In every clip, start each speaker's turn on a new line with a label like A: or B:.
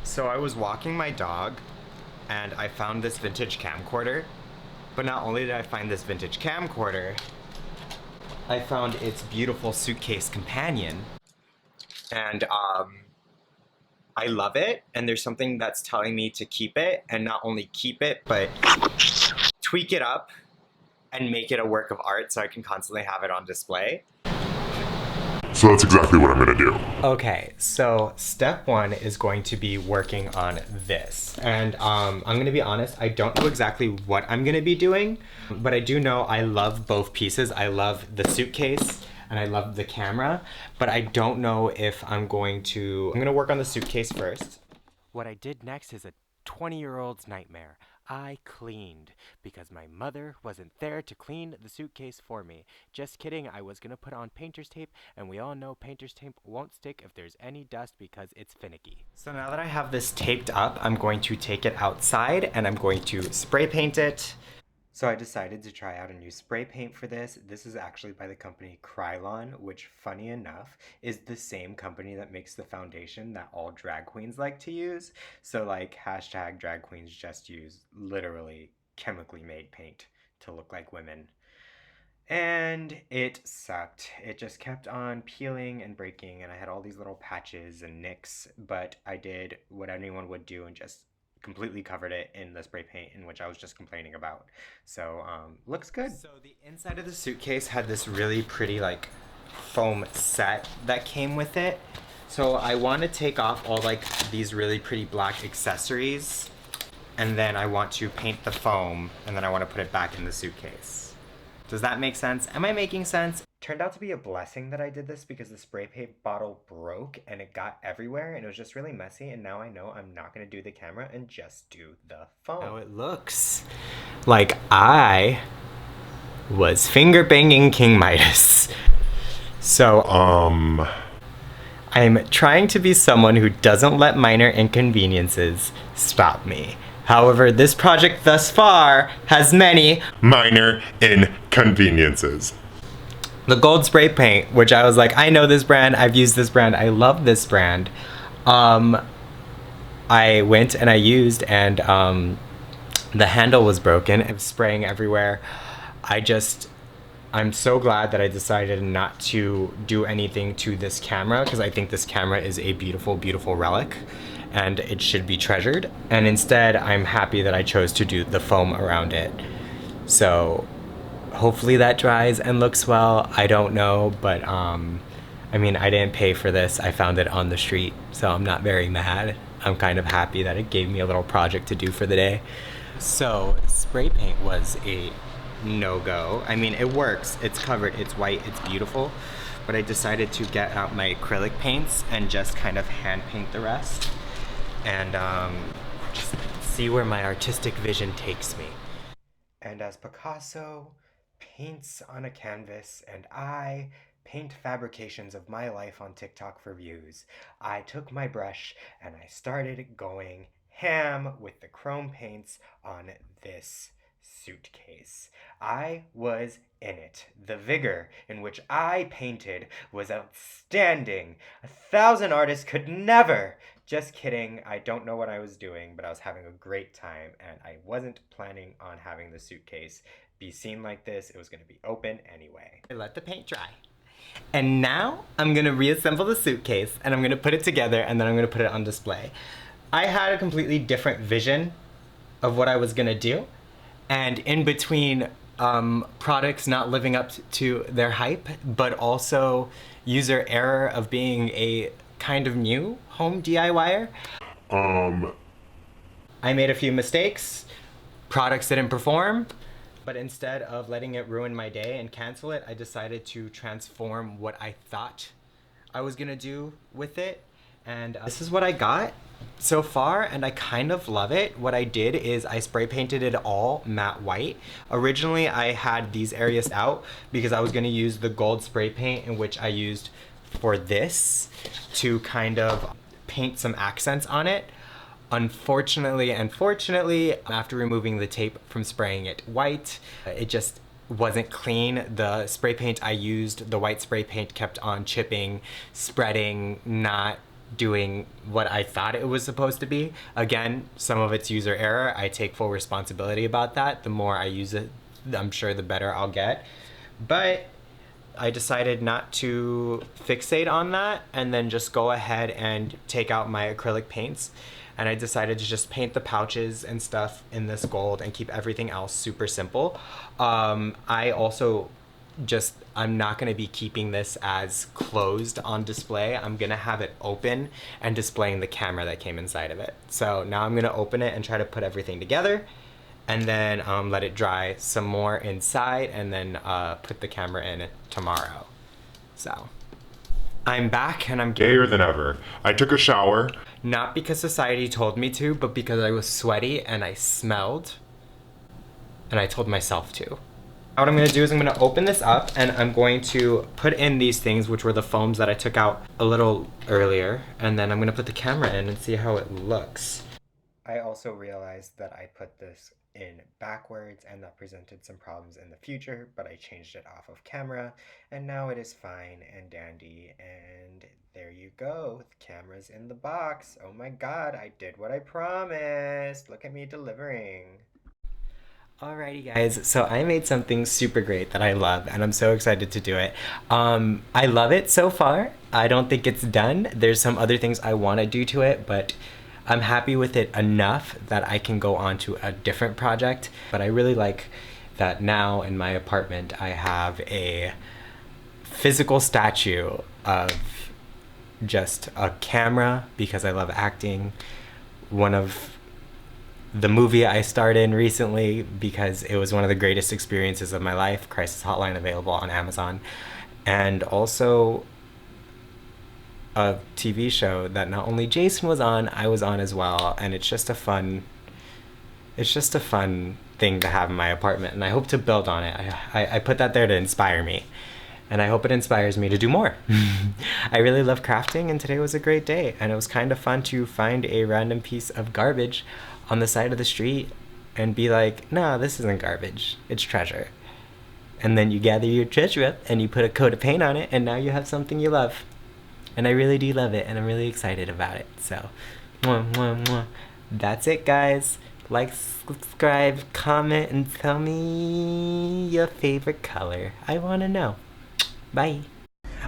A: So I was walking my dog and I found this vintage camcorder. But not only did I find this vintage camcorder, I found its beautiful suitcase companion. And I love it. And there's something that's telling me to keep it, and not only keep it, but tweak it up and make it a work of art so I can constantly have it on display.
B: So that's exactly what I'm gonna do.
A: Okay, so step one is going to be working on this. And I'm gonna be honest, I don't know exactly what I'm gonna be doing, but I do know I love both pieces. I love the suitcase and I love the camera, but I don't know if I'm gonna work on the suitcase first. What I did next is a 20-year-old's nightmare. I cleaned because my mother wasn't there to clean the suitcase for me. Just kidding, I was gonna put on painter's tape, and we all know painter's tape won't stick if there's any dust because it's finicky. So now that I have this taped up, I'm going to take it outside and I'm going to spray paint it. So I decided to try out a new spray paint for this. This is actually by the company Krylon, which, funny enough, is the same company that makes the foundation that all drag queens like to use. So like hashtag drag queens just use literally chemically made paint to look like women. And it sucked. It just kept on peeling and breaking, and I had all these little patches and nicks, but I did what anyone would do and just completely covered it in the spray paint, in which I was just complaining about. So looks good. So the inside of the suitcase had this really pretty like foam set that came with it. So I want to take off all like these really pretty black accessories, and then I want to paint the foam, and then I want to put it back in the suitcase. Does that make sense? Am I making sense? Turned out to be a blessing that I did this because the spray paint bottle broke and it got everywhere and it was just really messy, and now I know I'm not gonna do the camera and just do the foam. Now it looks like I was finger banging King Midas. So, I'm trying to be someone who doesn't let minor inconveniences stop me. However, this project thus far has many
B: Minor inconveniences.
A: the gold spray paint, which I was like, I know this brand, I've used this brand, I love this brand. I went and I used, and the handle was broken. It was spraying everywhere. I'm so glad that I decided not to do anything to this camera, because I think this camera is a beautiful, beautiful relic and it should be treasured. And instead, I'm happy that I chose to do the foam around it. So hopefully that dries and looks well. I don't know, but I mean, I didn't pay for this. I found it on the street, so I'm not very mad. I'm kind of happy that it gave me a little project to do for the day. So spray paint was a no-go. I mean, it works, it's covered, it's white, it's beautiful, but I decided to get out my acrylic paints and just kind of hand paint the rest, and just see where my artistic vision takes me. And as Picasso paints on a canvas and I paint fabrications of my life on TikTok for views, I took my brush and I started going ham with the chrome paints on this suitcase. I was in it. The vigor in which I painted was outstanding. 1,000 artists could never. Just kidding. I don't know what I was doing, but I was having a great time, and I wasn't planning on having the suitcase be seen like this. It was going to be open anyway. I let the paint dry. And now I'm going to reassemble the suitcase, and I'm going to put it together, and then I'm going to put it on display. I had a completely different vision of what I was going to do. And in between products not living up to their hype, but also user error of being a kind of new home DIYer, I made a few mistakes. Products didn't perform, but instead of letting it ruin my day and cancel it, I decided to transform what I thought I was gonna do with it. And this is what I got so far, and I kind of love it. What I did is I spray painted it all matte white. Originally, I had these areas out because I was gonna use the gold spray paint, in which I used for this to kind of paint some accents on it. Unfortunately and fortunately, after removing the tape from spraying it white, it just wasn't clean. The spray paint I used, the white spray paint, kept on chipping, spreading, not doing what I thought it was supposed to be. Again, some of it's user error. I take full responsibility about that. The more I use it, I'm sure the better I'll get. But I decided not to fixate on that and then just go ahead and take out my acrylic paints. And I decided to just paint the pouches and stuff in this gold and keep everything else super simple. I also I'm not going to be keeping this as closed on display. I'm going to have it open and displaying the camera that came inside of it. So now I'm going to open it and try to put everything together, and then let it dry some more inside, and then put the camera in tomorrow. So I'm back and I'm
B: Gayer than ever. I took a shower.
A: Not because society told me to, but because I was sweaty and I smelled, and I told myself to. What I'm going to do is I'm going to open this up and I'm going to put in these things, which were the foams that I took out a little earlier, and then I'm going to put the camera in and see how it looks. I also realized that I put this in backwards and that presented some problems in the future, but I changed it off of camera and now it is fine and dandy, and there you go. The camera's in the box. Oh my god, I did what I promised. Look at me delivering. Alrighty guys, so I made something super great that I love and I'm so excited to do it. I love it so far. I don't think it's done. There's some other things I want to do to it, but I'm happy with it enough that I can go on to a different project. But I really like that now in my apartment I have a physical statue of just a camera because I love acting, one of the movie I starred in recently because it was one of the greatest experiences of my life, Crisis Hotline, available on Amazon, and also a TV show that not only Jason was on, I was on as well, and it's just a fun thing to have in my apartment, and I hope to build on it. I put that there to inspire me, and I hope it inspires me to do more. I really love crafting, and today was a great day, and it was kind of fun to find a random piece of garbage on the side of the street and be like, no, this isn't garbage, it's treasure. And then you gather your treasure up and you put a coat of paint on it, and now you have something you love. And I really do love it, and I'm really excited about it. So, mwah, mwah, mwah. That's it, guys. Like, subscribe, comment, and tell me your favorite color. I want to know. Bye.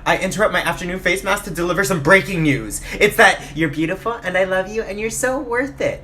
A: I interrupt my afternoon face mask to deliver some breaking news. It's that you're beautiful, and I love you, and you're so worth it.